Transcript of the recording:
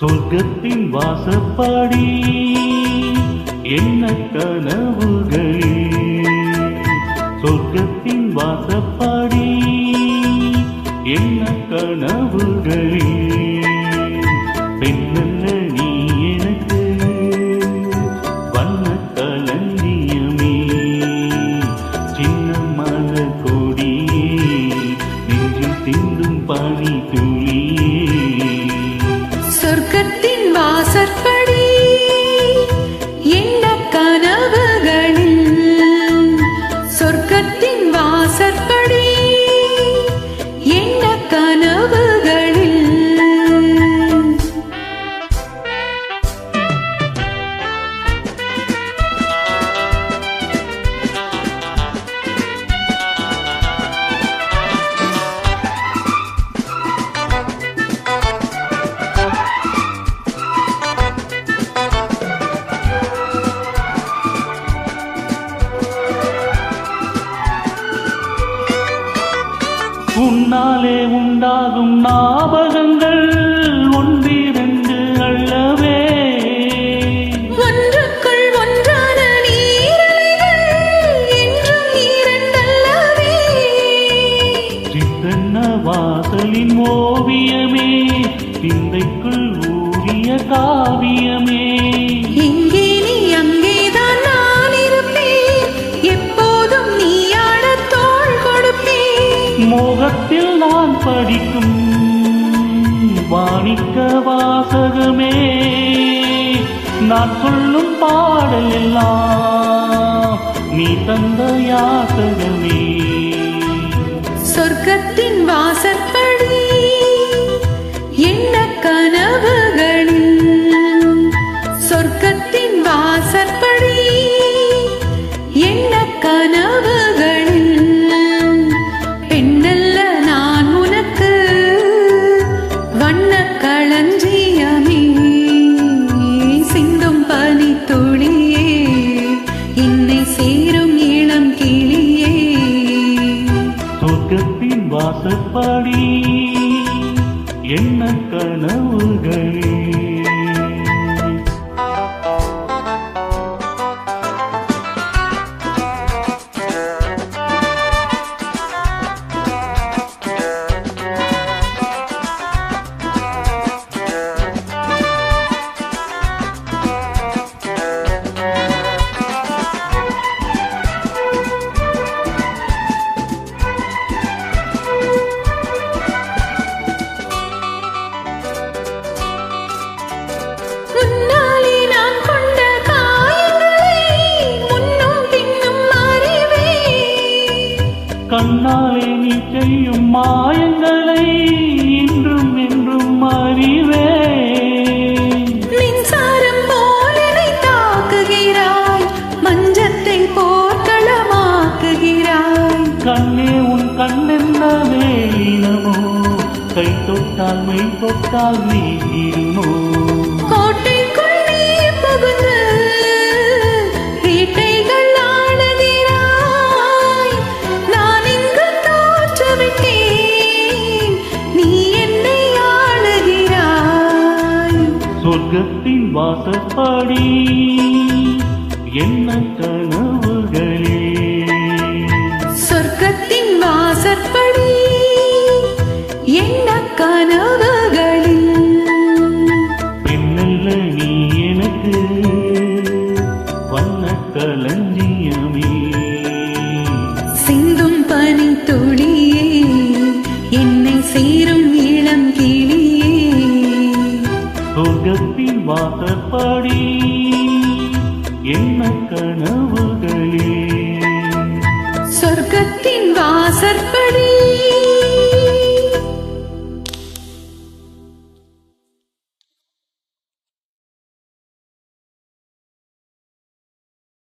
சொர்க்கத்தின் வாசப்படி என்ன கனவுகள், சொர்க்கத்தின் வாசப்படி என்ன கனவுகள். பெண்ணல்ல நீ எனக்கு வண்ண களஞ்சியமே, சின்ன மலர் கொடியே, நெஞ்சில் சிந்தும் பனி துளியே. சொர்க்கத்தின் வாசற்படி என்ன கனவுகளில், சொர்க்கத்தின் வாசற்படி என்ன கனவுகளில். உன்னாலே உண்டாகும் ஞாபகங்கள் ஒன்றிரண்டு அல்லவே, ஒன்றுக்குள் ஒன்றான நீரலைகள் என்றும் இரண்டல்லவே. சித்தன்ன வாசலின் ஓவியமே, சிந்தைக்குள் ஊறிய காவியமே. இங்கே நீ அங்கேதான் நான் இருப்பேன், எப்போதும் நீ ஆடத் தோள் கொடுப்பேன். மோகத்தில் நான் படிக்கும் வாணிக்க வாசகமே, நான் சொல்லும் பாடல் எல்லாம் நீ தந்த யாசகமே. சொர்க்கத்தின் வாசற்படி என்ன கனவுகளில், சொர்க்கத்தின் வாசற்படி என்ன கனவுகளில். பெண்ணல்ல நான் உனக்கு வண்ண களஞ்சியமே, சிந்தும் பனி துளியே, என்னை சேரும் இளம் கிளியே. சொர்க்கத்தின் வாசப்படி என்ன கனவுகளே. முன்னாலே நான் கொண்ட காயங்களை முன்னும் பின்னும் அறிவேன். கண்ணாலே நீ செய்யும் மாயங்களை இன்றும் என்றும் அறிவேன். மின்சாரம் போல் என்னை தாக்குகிறாய், மஞ்சத்தை போர்க்களமாக்குகிறாய். கண்ணே உன் கண்ணென்ன வேலினமோ, கை தொட்டால் மெய் தொட்டால் நீருமோ. கோட்டைக்குள் நீ புகுந்து வேட்டைகள் ஆடுகிறாய், நான் இங்கு தோற்றுவிட்டேன், நீ என்னை ஆளுகிறாய். சொர்க்கத்தின் வாசப்படி என்ன கனவுகளே, சொர்க்கத்தின் வாசற்படி என்ன கனவுகளில். பெண்ணல்ல நீ எனக்கு வண்ண களஞ்சியமே, சிந்தும் பனி துளியே, என்னை சேரும் இளம் கிளியே. சொர்க்கத்தின் வாசப்படி என்ன கனவு.